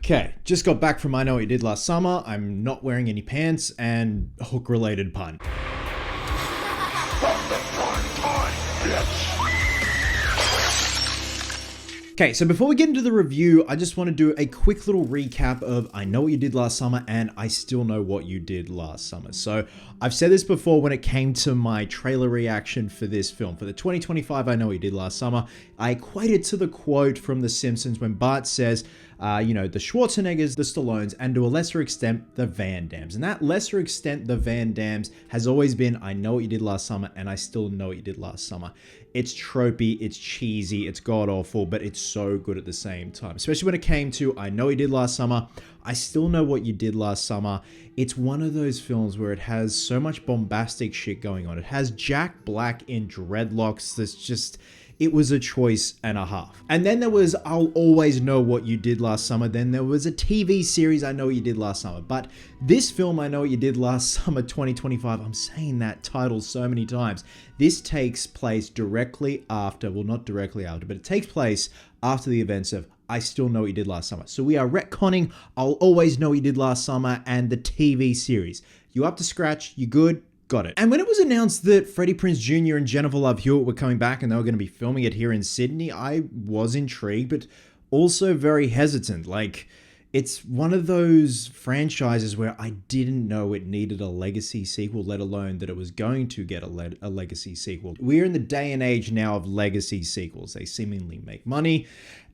Okay, just got back from I Know What You Did Last Summer. I'm not wearing any pants and hook-related pun. Okay, so before we get into the review, I just want to do a quick little recap of I Know What You Did Last Summer and I Still Know What You Did Last Summer. So I've said this before when it came to my trailer reaction for this film. For the 2025 I Know What You Did Last Summer, I equated to the quote from The Simpsons when Bart says, the Schwarzeneggers, the Stallones, and to a lesser extent, the Van Dams. And that lesser extent, the Van Dams, has always been I Know What You Did Last Summer and I Still Know What You Did Last Summer. It's tropey, it's cheesy, it's god-awful, but it's so good at the same time. Especially when it came to I Know What You Did Last Summer, I Still Know What You Did Last Summer. It's one of those films where it has so much bombastic shit going on. It has Jack Black in dreadlocks that's just... It was a choice and a half. And then there was I'll Always Know What You Did Last Summer. Then there was a TV series, I Know What You Did Last Summer. But this film, I Know What You Did Last Summer 2025, I'm saying that title so many times. This takes place directly after, well, not directly after, but it takes place after the events of I Still Know What You Did Last Summer. So we are retconning I'll Always Know What You Did Last Summer and the TV series. You up to scratch? You good? Got it. And when it was announced that Freddie Prinze Jr. and Jennifer Love Hewitt were coming back and they were going to be filming it here in Sydney, I was intrigued, but also very hesitant. Like, it's one of those franchises where I didn't know it needed a legacy sequel, let alone that it was going to get a legacy sequel. We're in the day and age now of legacy sequels. They seemingly make money,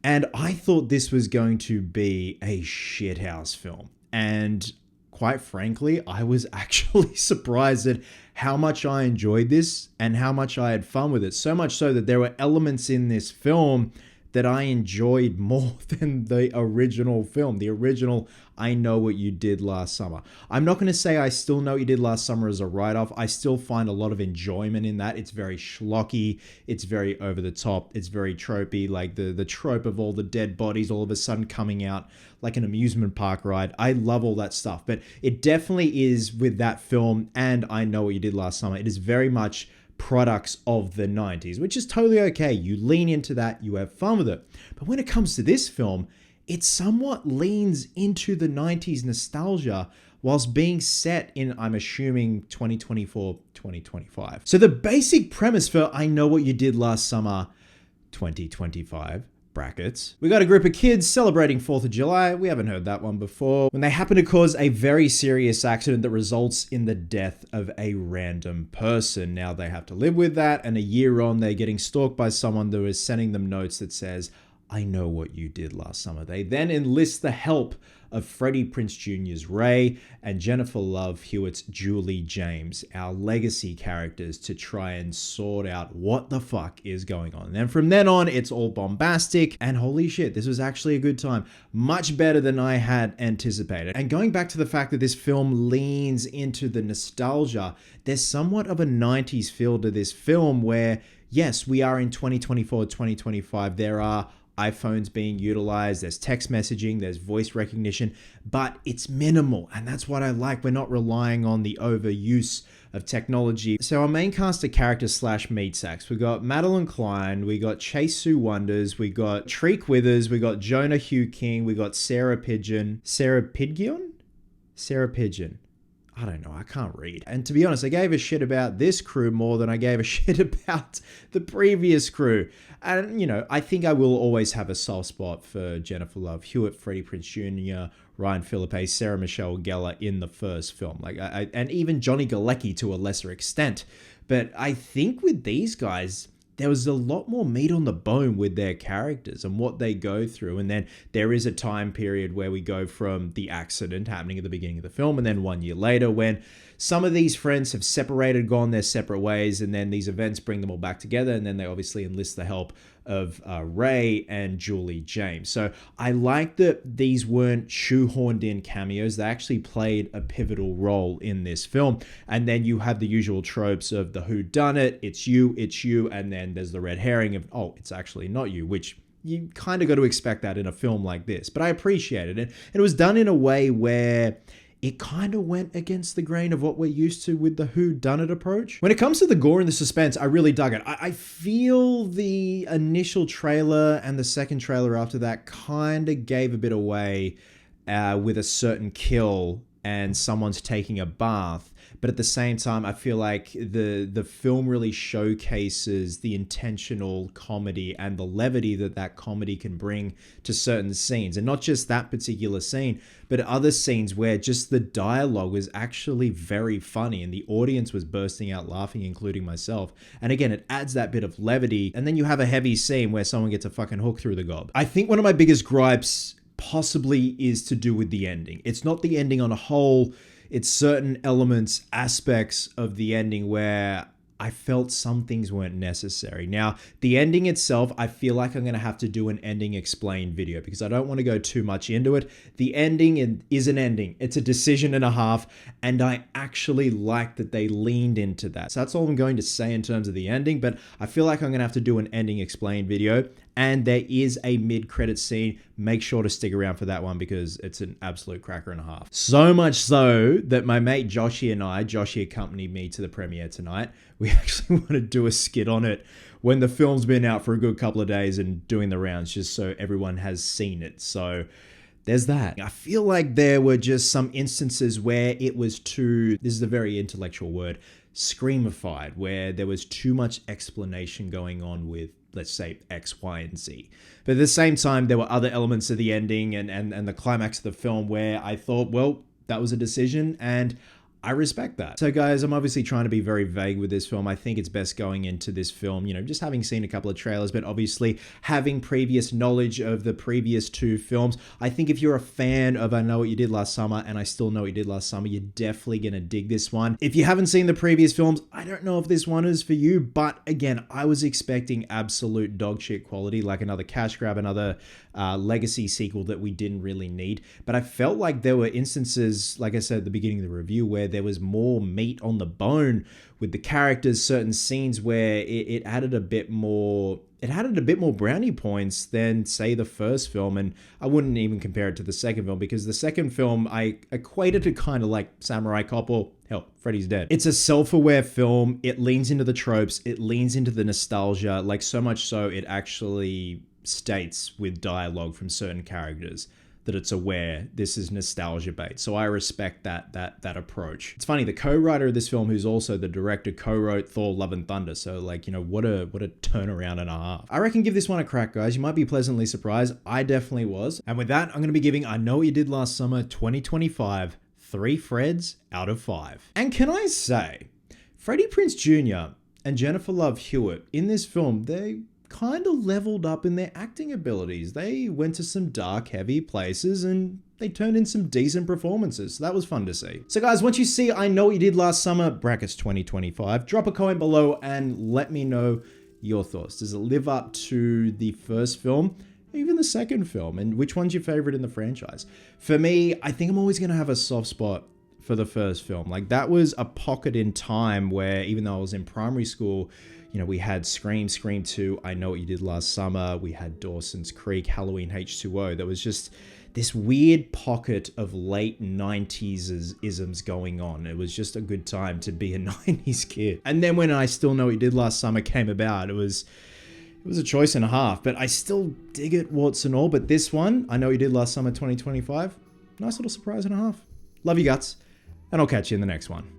and I thought this was going to be a shithouse film. And quite frankly, I was actually surprised at how much I enjoyed this and how much I had fun with it. So much so that there were elements in this film that I enjoyed more than the original film. The original I Know What You Did Last Summer. I'm not going to say I Still Know What You Did Last Summer as a write-off. I still find a lot of enjoyment in that. It's very schlocky. It's very over the top. It's very tropey, like the trope of all the dead bodies all of a sudden coming out like an amusement park ride. I love all that stuff, but it definitely is with that film and I Know What You Did Last Summer. It is very much products of the 90s, which is totally okay. You lean into that, you have fun with it. But when it comes to this film, it somewhat leans into the 90s nostalgia whilst being set in, I'm assuming, 2024, 2025. So the basic premise for I Know What You Did Last Summer 2025, brackets, we got a group of kids celebrating 4th of July. We haven't heard that one before. When they happen to cause a very serious accident that results in the death of a random person. Now they have to live with that, and a year on, they're getting stalked by someone that is sending them notes that says, I know what you did last summer. They then enlist the help of Freddie Prinze Jr.'s Ray and Jennifer Love Hewitt's Julie James, our legacy characters, to try and sort out what the fuck is going on. And then from then on, it's all bombastic, and holy shit, this was actually a good time. Much better than I had anticipated. And going back to the fact that this film leans into the nostalgia, there's somewhat of a 90s feel to this film where, yes, we are in 2024, 2025. There are iPhones being utilized, there's text messaging, there's voice recognition, but it's minimal, and that's what I like. We're not relying on the overuse of technology. So our main cast of characters slash meat sacks, we got Madeline Klein, we got Chase Sue Wonders, we got Treek Withers, we got Jonah Hugh King, we got Sarah Pigeon. I don't know, I can't read. And to be honest, I gave a shit about this crew more than I gave a shit about the previous crew. And, you know, I think I will always have a soft spot for Jennifer Love Hewitt, Freddie Prinze Jr., Ryan Phillippe, Sarah Michelle Gellar in the first film. And even Johnny Galecki to a lesser extent. But I think with these guys, there was a lot more meat on the bone with their characters and what they go through. And then there is a time period where we go from the accident happening at the beginning of the film, and then 1 year later when some of these friends have separated, gone their separate ways, and then these events bring them all back together, and then they obviously enlist the help of Ray and Julie James. So I like that these weren't shoehorned in cameos. They actually played a pivotal role in this film. And then you have the usual tropes of the whodunit, it's you, and then there's the red herring of, oh, it's actually not you, which you kind of got to expect that in a film like this. But I appreciate it. And it was done in a way where it kind of went against the grain of what we're used to with the whodunit approach. When it comes to the gore and the suspense, I really dug it. I feel the initial trailer and the second trailer after that kind of gave a bit away with a certain kill and someone's taking a bath. But at the same time, I feel like the film really showcases the intentional comedy and the levity that that comedy can bring to certain scenes. And not just that particular scene, but other scenes where just the dialogue was actually very funny and the audience was bursting out laughing, including myself. And again, it adds that bit of levity. And then you have a heavy scene where someone gets a fucking hook through the gob. I think one of my biggest gripes possibly is to do with the ending. It's not the ending on a whole. It's certain elements, aspects of the ending where I felt some things weren't necessary. Now, the ending itself, I feel like I'm going to have to do an ending explain video because I don't want to go too much into it. The ending is an ending. It's a decision and a half, and I actually like that they leaned into that. So that's all I'm going to say in terms of the ending, but I feel like I'm going to have to do an ending explain video. And there is a mid-credit scene. Make sure to stick around for that one because it's an absolute cracker and a half. So much so that my mate Joshy and Joshy accompanied me to the premiere tonight. We actually want to do a skit on it when the film's been out for a good couple of days and doing the rounds just so everyone has seen it. So there's that. I feel like there were just some instances where it was too, this is a very intellectual word, screamified, where there was too much explanation going on with, let's say, X, Y, and Z. But at the same time, there were other elements of the ending and the climax of the film where I thought, well, that was a decision, and I respect that. So guys, I'm obviously trying to be very vague with this film. I think it's best going into this film, you know, just having seen a couple of trailers, but obviously having previous knowledge of the previous two films. I think if you're a fan of I Know What You Did Last Summer and I Still Know What You Did Last Summer, you're definitely going to dig this one. If you haven't seen the previous films, I don't know if this one is for you, but again, I was expecting absolute dog shit quality, like another cash grab, another legacy sequel that we didn't really need. But I felt like there were instances, like I said at the beginning of the review, where there was more meat on the bone with the characters, certain scenes where it added a bit more brownie points than, say, the first film. And I wouldn't even compare it to the second film because the second film I equated to kind of like Samurai Cop or hell, Freddy's Dead. It's a self-aware film. It leans into the tropes. It leans into the nostalgia, like so much so it actually states with dialogue from certain characters that it's aware this is nostalgia bait. So I respect that approach. It's funny, the co-writer of this film, who's also the director, co-wrote Thor: Love and Thunder. So like, you know, what a turnaround and a half. I reckon give this one a crack, guys. You might be pleasantly surprised. I definitely was. And with that, I'm going to be giving I Know What You Did Last Summer 2025 3 Freds out of 5. And can I say, Freddie Prinze Jr. and Jennifer Love Hewitt in this film, they kind of leveled up in their acting abilities. They went to some dark, heavy places and they turned in some decent performances. So that was fun to see. So guys, once you see I Know What You Did Last Summer, brackets 2025, drop a comment below and let me know your thoughts. Does it live up to the first film? Even the second film? And which one's your favorite in the franchise? For me, I think I'm always going to have a soft spot for the first film. Like, that was a pocket in time where, even though I was in primary school, you know, we had Scream, Scream 2, I Know What You Did Last Summer, we had Dawson's Creek, Halloween H2O. There was just this weird pocket of late 90s isms going on. It was just a good time to be a 90s kid. And then when I Still Know What You Did Last Summer came about, it was a choice and a half, but I still dig it, warts and all. But this one, I Know What You Did Last Summer 2025, nice little surprise and a half. Love you guts, and I'll catch you in the next one.